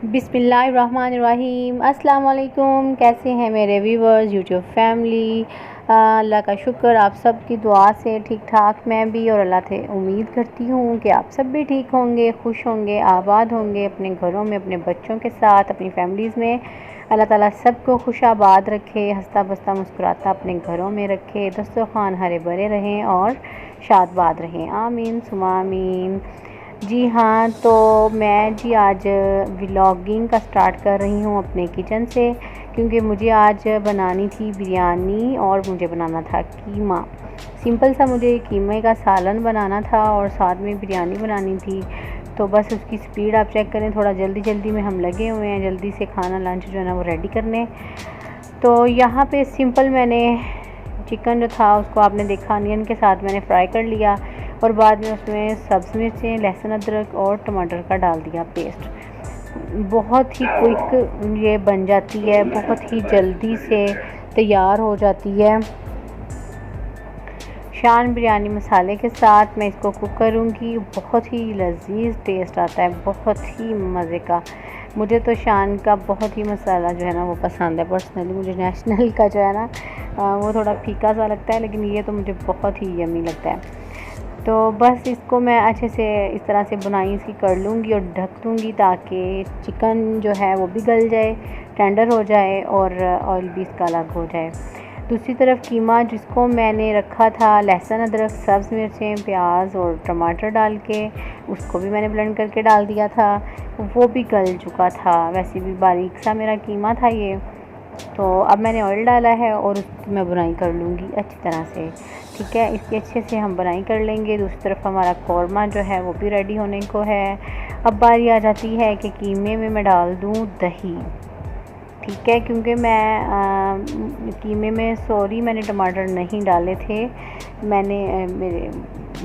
बिस्मिल्लाहिर्रहमानिर्रहीम। अस्सलाम वालेकुम। कैसे हैं मेरे व्यूवर्स, यूट्यूब फैमिली। अल्लाह का शुक्र, आप सब की दुआ से ठीक ठाक मैं भी और अल्लाह से उम्मीद करती हूँ कि आप सब भी ठीक होंगे, खुश होंगे, आबाद होंगे अपने घरों में, अपने बच्चों के साथ, अपनी फैमिलीज़ में। अल्लाह ताला सबको खुश आबाद रखे, हंसता बसता मुस्कुराता अपने घरों में रखे, दस्तरखान हरे भरे रहें और शादबाद रहें। आमीन सुमा आमीन। जी हाँ, तो मैं जी आज व्लॉगिंग का स्टार्ट कर रही हूँ अपने किचन से, क्योंकि मुझे आज बनानी थी बिरयानी और मुझे बनाना था कीमा। सिंपल सा मुझे कीमे का सालन बनाना था और साथ में बिरयानी बनानी थी। तो बस उसकी स्पीड आप चेक करें, थोड़ा जल्दी जल्दी में हम लगे हुए हैं, जल्दी से खाना लंच जो है ना वो रेडी करने। तो यहाँ पे सिंपल मैंने चिकन जो था उसको आपने देखा अनियन के साथ मैंने फ्राई कर लिया और बाद में उसमें सब्ज़ मिर्चें, लहसुन, अदरक और टमाटर का डाल दिया पेस्ट। बहुत ही क्विक ये बन जाती है, बहुत ही जल्दी से तैयार हो जाती है। शान बिरयानी मसाले के साथ मैं इसको कुक करूँगी। बहुत ही लजीज टेस्ट आता है, बहुत ही मज़े का। मुझे तो शान का बहुत ही मसाला जो है ना वो पसंद है पर्सनली। मुझे नेशनल का जो है ना वो थोड़ा फीका सा लगता है, लेकिन ये तो मुझे बहुत ही यमी लगता है। तो बस इसको मैं अच्छे से इस तरह से बुनाई इसकी कर लूँगी और ढक दूँगी ताकि चिकन जो है वो भी गल जाए, टेंडर हो जाए और ऑयल भी इसका अलग हो जाए। दूसरी तरफ कीमा जिसको मैंने रखा था लहसुन, अदरक, सब्ज़ मिर्चें, प्याज और टमाटर डाल के, उसको भी मैंने ब्लेंड करके डाल दिया था, वो भी गल चुका था। वैसे भी बारीक सा मेरा कीमा था ये। तो अब मैंने ऑयल डाला है और उसकी मैं बुनाई कर लूँगी अच्छी तरह से। ठीक है, इसकी अच्छे से हम बुनाई कर लेंगे। दूसरी तरफ हमारा कौरमा जो है वो भी रेडी होने को है। अब बारी आ जाती है कि कीमे में मैं डाल दूँ दही। ठीक है, क्योंकि मैं कीमे में मैंने टमाटर नहीं डाले थे, मैंने मेरे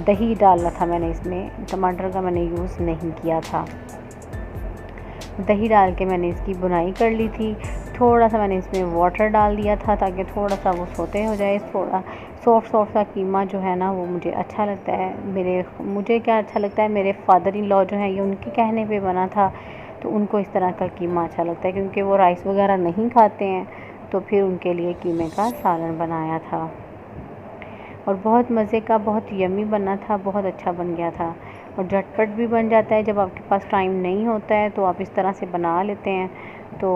दही डाला था, मैंने इसमें टमाटर का मैंने यूज़ नहीं किया था। दही डाल के मैंने इसकी बुनाई कर ली थी। थोड़ा सा मैंने इसमें वाटर डाल दिया था ताकि थोड़ा सा वो सोते हो जाए। थोड़ा सॉफ्ट सॉफ्ट सा कीमा जो है ना वो मुझे अच्छा लगता है। मुझे क्या अच्छा लगता है, मेरे फादर इन लॉ जो हैं ये उनके कहने पे बना था, तो उनको इस तरह का कीमा अच्छा लगता है क्योंकि वो राइस वगैरह नहीं खाते हैं। तो फिर उनके लिए कीमे का सालन बनाया था और बहुत मज़े का, बहुत यमी बना था, बहुत अच्छा बन गया था और झटपट भी बन जाता है। जब आपके पास टाइम नहीं होता है तो आप इस तरह से बना लेते हैं तो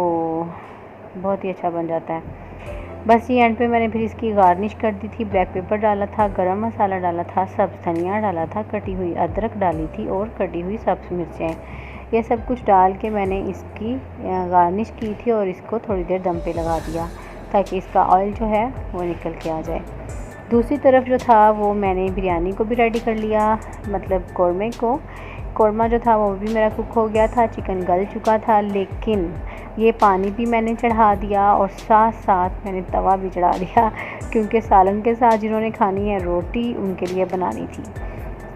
बहुत ही अच्छा बन जाता है। बस ये एंड पे मैंने फिर इसकी गार्निश कर दी थी। ब्लैक पेपर डाला था, गरम मसाला डाला था, सब्ज़ धनिया डाला था, कटी हुई अदरक डाली थी और कटी हुई सब्ज़ मिर्चें, ये सब कुछ डाल के मैंने इसकी गार्निश की थी और इसको थोड़ी देर दम पे लगा दिया ताकि इसका ऑयल जो है वो निकल के आ जाए। दूसरी तरफ जो था वो मैंने बिरयानी को भी रेडी कर लिया, मतलब कौरमे को। कौरमा जो था वो भी मेरा कुक हो गया था, चिकन गल चुका था, लेकिन ये पानी भी मैंने चढ़ा दिया और साथ साथ मैंने तवा भी चढ़ा दिया क्योंकि सालन के साथ जिन्होंने खानी है रोटी उनके लिए बनानी थी।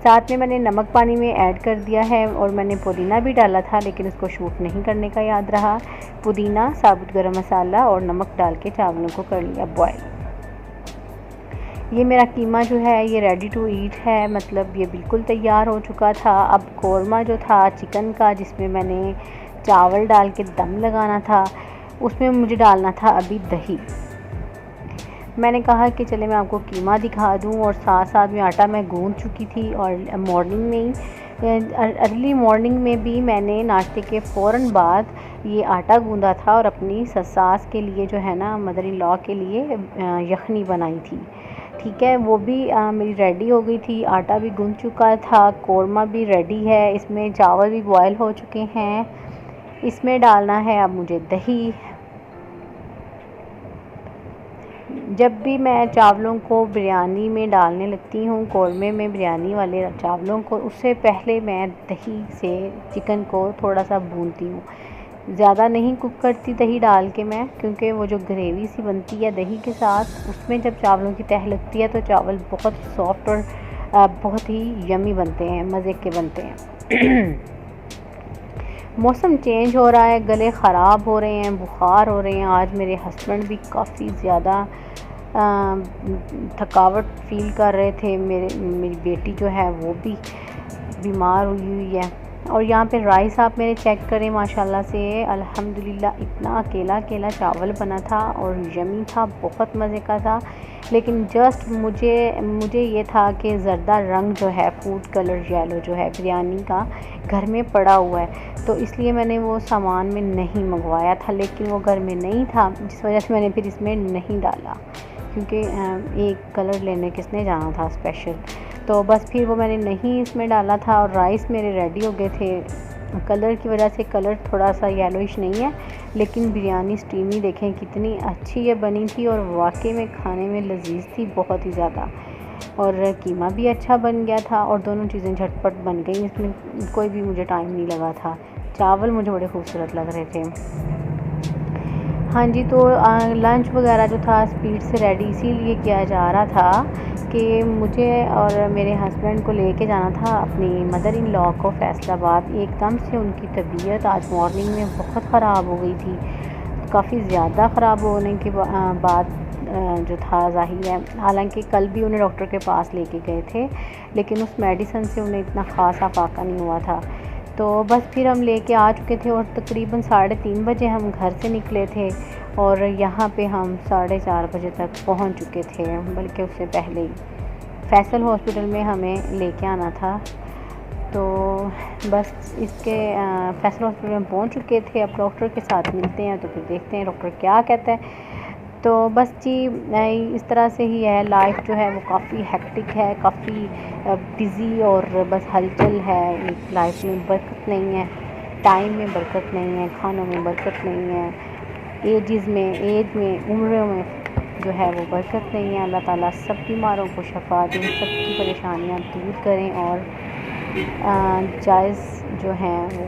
साथ में मैंने नमक पानी में ऐड कर दिया है और मैंने पुदीना भी डाला था, लेकिन उसको शूट नहीं करने का याद रहा। पुदीना, साबुत गरम मसाला और नमक डाल के चावलों को कर लिया बॉयल। ये मेरा कीमा जो है ये रेडी टू ईट है, मतलब ये बिल्कुल तैयार हो चुका था। अब कौरमा जो था चिकन का, जिसमें मैंने चावल डाल के दम लगाना था, उसमें मुझे डालना था अभी दही। मैंने कहा कि चले मैं आपको कीमा दिखा दूं और साथ साथ में आटा मैं गूंद चुकी थी और मॉर्निंग में ही, अर्ली मॉर्निंग में भी मैंने नाश्ते के फ़ौरन बाद ये आटा गूंदा था और अपनी सास के लिए जो है ना, मदर इन लॉ के लिए यखनी बनाई थी। ठीक है, वो भी मेरी रेडी हो गई थी। आटा भी गूंद चुका था, कौरमा भी रेडी है, इसमें चावल भी बॉयल हो चुके हैं। इसमें डालना है अब मुझे दही। जब भी मैं चावलों को बिरयानी में डालने लगती हूँ, कौरमे में बिरयानी वाले चावलों को, उससे पहले मैं दही से चिकन को थोड़ा सा भूनती हूँ। ज़्यादा नहीं कुक करती दही डाल के मैं, क्योंकि वो जो ग्रेवी सी बनती है दही के साथ, उसमें जब चावलों की तह लगती है तो चावल बहुत सॉफ्ट और बहुत ही यमी बनते हैं, मज़े के बनते हैं। मौसम चेंज हो रहा है, गले ख़राब हो रहे हैं, बुखार हो रहे हैं। आज मेरे हस्बैंड भी काफ़ी ज़्यादा थकावट फ़ील कर रहे थे। मेरी बेटी जो है वो भी बीमार हुई है। और यहाँ पे राइस आप मेरे चेक करें माशाल्लाह से अल्हम्दुलिल्लाह, इतना अकेला अकेला चावल बना था और यमी था, बहुत मज़े का था। लेकिन जस्ट मुझे ये था कि ज़र्दा रंग जो है, फूड कलर येलो जो है बिरयानी का घर में पड़ा हुआ है, तो इसलिए मैंने वो सामान में नहीं मंगवाया था। लेकिन वो घर में नहीं था, जिस वजह से मैंने फिर इसमें नहीं डाला, क्योंकि एक कलर लेने किसने जाना था स्पेशल। तो बस फिर वो मैंने नहीं इसमें डाला था और राइस मेरे रेडी हो गए थे। कलर की वजह से कलर थोड़ा सा येलोइश नहीं है, लेकिन बिरयानी स्टीमी देखें कितनी अच्छी ये बनी थी और वाकई में खाने में लजीज थी बहुत ही ज़्यादा। और कीमा भी अच्छा बन गया था और दोनों चीज़ें झटपट बन गई, इसमें कोई भी मुझे टाइम नहीं लगा था। चावल मुझे बड़े खूबसूरत लग रहे थे। हाँ जी, तो लंच वगैरह जो था स्पीड से रेडी इसीलिए किया जा रहा था कि मुझे और मेरे हस्बैंड को लेके जाना था अपनी मदर इन लॉ को फैसलाबाद। एकदम से उनकी तबीयत आज मॉर्निंग में बहुत ख़राब हो गई थी, काफ़ी ज़्यादा ख़राब होने के बाद जो था ज़ाहिर है, हालांकि कल भी उन्हें डॉक्टर के पास लेके गए थे, लेकिन उस मेडिसिन से उन्हें इतना ख़ास आफाका नहीं हुआ था। तो बस फिर हम लेके आ चुके थे और तकरीबन 3:30 बजे हम घर से निकले थे और यहाँ पे हम 4:30 बजे तक पहुँच चुके थे, बल्कि उससे पहले ही फैसल हॉस्पिटल में हमें लेके आना था। तो बस इसके फैसल हॉस्पिटल में पहुँच चुके थे। अब डॉक्टर के साथ मिलते हैं तो फिर देखते हैं डॉक्टर क्या कहता है। तो बस जी इस तरह से ही है लाइफ जो है, वो काफ़ी हेक्टिक है, काफ़ी बिज़ी और बस हलचल है। लाइफ में बरकत नहीं है, टाइम में बरकत नहीं है, खानों में बरकत नहीं है, एज में उम्र में जो है वो बरकत नहीं है। अल्लाह ताला सब बीमारों को शफा दें, सबकी परेशानियां दूर करें और जायज़ जो हैं वो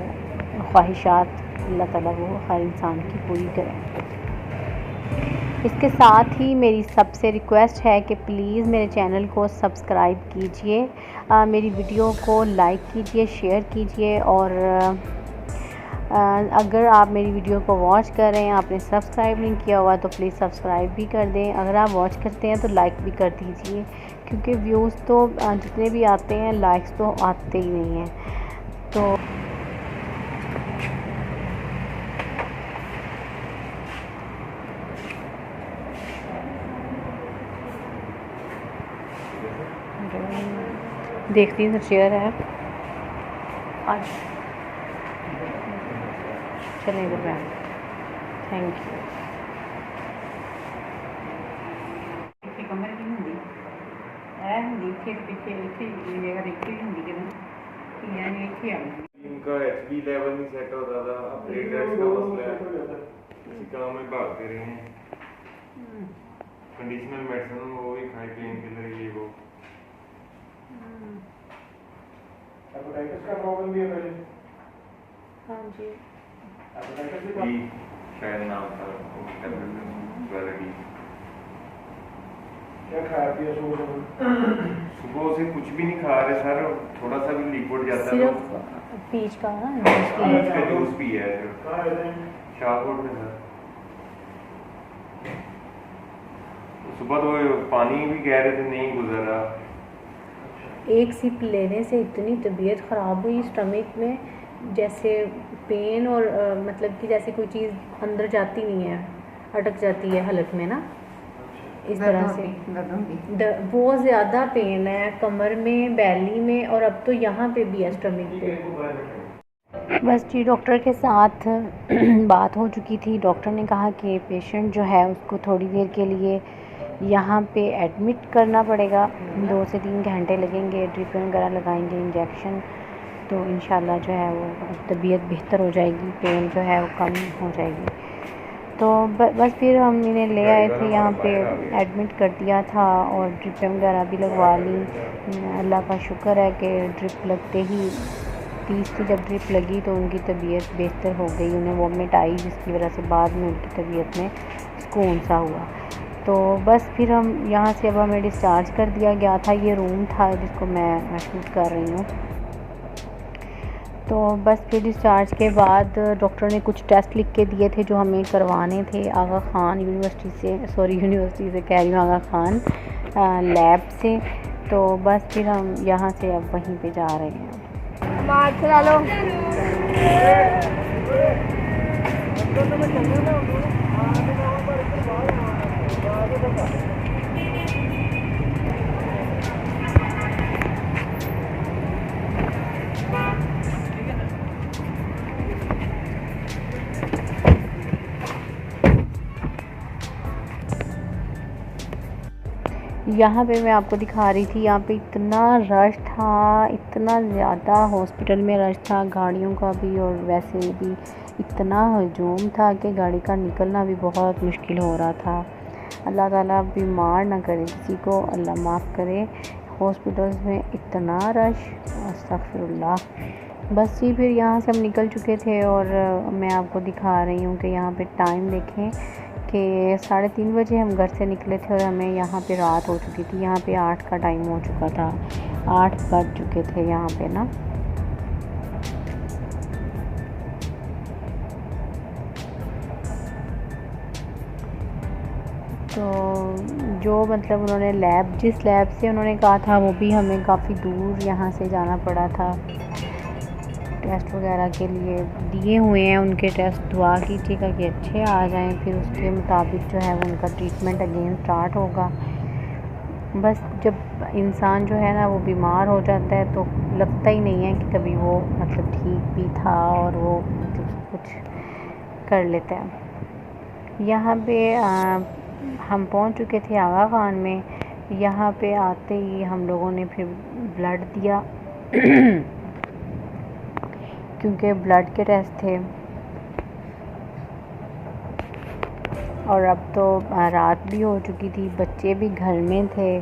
ख्वाहिशात अल्लाह ताला वो हर इंसान की पूरी करें। इसके साथ ही मेरी सबसे रिक्वेस्ट है कि प्लीज़ मेरे चैनल को सब्सक्राइब कीजिए, मेरी वीडियो को लाइक कीजिए, शेयर कीजिए और अगर आप मेरी वीडियो को वॉच कर रहे हैं, आपने सब्सक्राइब नहीं किया हुआ तो प्लीज़ सब्सक्राइब भी कर दें। अगर आप वॉच करते हैं तो लाइक भी कर दीजिए, क्योंकि व्यूज़ तो जितने भी आते हैं लाइक्स तो आते ही नहीं हैं। तो देखती हूँ शेयर है आज, चलें इधर में। Thank you. इनका एचबी लेवल नहीं सेट होता था, प्लेटलेट्स का मसला है, इसी काम में भागते रहे हैं। कंडीशनल मेडिसिन वो भी खाए, पेन किलर ये वो। हेपेटाइटिस का प्रॉब्लम भी है पहले? हाँ जी, हेपेटाइटिस भी शायद नाम था वेराइटी। क्या खाया पिया सुबह से? कुछ भी नहीं खा रहे सर, थोड़ा सा भी लिक्विड जाता है, सिर्फ पीच का जूस पिया है शाहपुर में सर। सुबह तो पानी भी कह रहे थे नहीं गुजरा। एक सिप लेने से इतनी तबीयत ख़राब हुई स्टमक में, जैसे पेन और मतलब कि जैसे कोई चीज़ अंदर जाती नहीं है, अटक जाती है हलक में ना, इस तरह से बहुत ज़्यादा पेन है कमर में, बैली में और अब तो यहाँ पे भी है स्टमक पे। बस जी डॉक्टर के साथ बात हो चुकी थी। डॉक्टर ने कहा कि पेशेंट जो है उसको थोड़ी देर के लिए यहाँ पे एडमिट करना पड़ेगा, 2 से 3 घंटे लगेंगे, ड्रिप वगैरह लगाएंगे, इंजेक्शन, तो इंशाल्लाह जो है वो तबीयत बेहतर हो जाएगी, पेन जो है वो कम हो जाएगी। तो बस फिर हम इन्हें ले आए थे, यहाँ पे एडमिट कर दिया था और ड्रिप वगैरह भी लगवा ली। अल्लाह का शुक्र है कि ड्रिप लगते ही 30 की जब ड्रिप लगी तो उनकी तबीयत बेहतर हो गई, उन्हें वॉमिट आई, जिसकी वजह से बाद में उनकी तबीयत में सुकून सा हुआ। तो बस फिर हम यहाँ से अब हमें डिस्चार्ज कर दिया गया था। ये रूम था जिसको मैं शूट कर रही हूँ। तो बस फिर डिस्चार्ज के बाद डॉक्टर ने कुछ टेस्ट लिख के दिए थे जो हमें करवाने थे आगा ख़ान यूनिवर्सिटी से कह रही हूँ, आगा ख़ान लैब से। तो बस फिर हम यहाँ से अब वहीं पे जा रहे हैं। मार चला लो। यहाँ पे मैं आपको दिखा रही थी, यहाँ पे इतना रश था, इतना ज़्यादा हॉस्पिटल में रश था, गाड़ियों का भी और वैसे भी इतना हजूम था कि गाड़ी का निकलना भी बहुत मुश्किल हो रहा था। अल्लाह ताला बीमार ना करे किसी को, अल्लाह माफ़ करे। हॉस्पिटल्स में इतना रश, अस्तगफिरुल्लाह। बस जी फिर यहाँ से हम निकल चुके थे और मैं आपको दिखा रही हूँ कि यहाँ पे टाइम देखें कि 3:30 बजे हम घर से निकले थे और हमें यहाँ पे रात हो चुकी थी। यहाँ पे 8 का टाइम हो चुका था, 8 बज चुके थे यहाँ पे ना। तो जो मतलब उन्होंने जिस लैब से उन्होंने कहा था वो भी हमें काफ़ी दूर यहाँ से जाना पड़ा था टेस्ट वगैरह के लिए। दिए हुए हैं उनके टेस्ट, दुआ कीजिएगा कि अच्छे आ जाएं, फिर उसके मुताबिक जो है वो उनका ट्रीटमेंट अगेन स्टार्ट होगा। बस जब इंसान जो है ना वो बीमार हो जाता है तो लगता ही नहीं है कि कभी वो मतलब ठीक भी था और वो मतलब कुछ कर लेता है। यहाँ पे हम पहुँच चुके थे आगा खान में। यहाँ पे आते ही हम लोगों ने फिर ब्लड दिया क्योंकि ब्लड के टेस्ट थे। और अब तो रात भी हो चुकी थी, बच्चे भी घर में थे।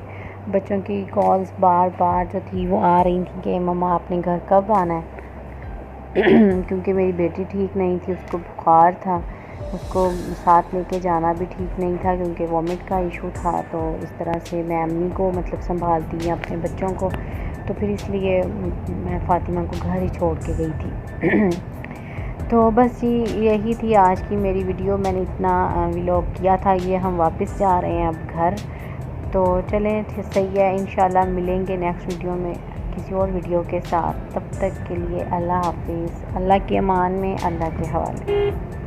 बच्चों की कॉल्स बार बार जो थी वो आ रही थी कि मम्मा आपने घर कब आना है क्योंकि मेरी बेटी ठीक नहीं थी, उसको बुखार था, उसको साथ लेके जाना भी ठीक नहीं था क्योंकि वॉमिट का इशू था। तो इस तरह से मैं अम्मी को मतलब संभालती हैं अपने बच्चों को, तो फिर इसलिए मैं फ़ातिमा को घर ही छोड़ के गई थी तो बस जी यही थी आज की मेरी वीडियो। मैंने इतना व्लॉग किया था, ये हम वापस जा रहे हैं अब घर। तो चलें सही है, इंशाल्लाह मिलेंगे नेक्स्ट वीडियो में किसी और वीडियो के साथ। तब तक के लिए अल्लाह हाफिज़, अल्लाह के अमान में, अल्लाह के हवाले।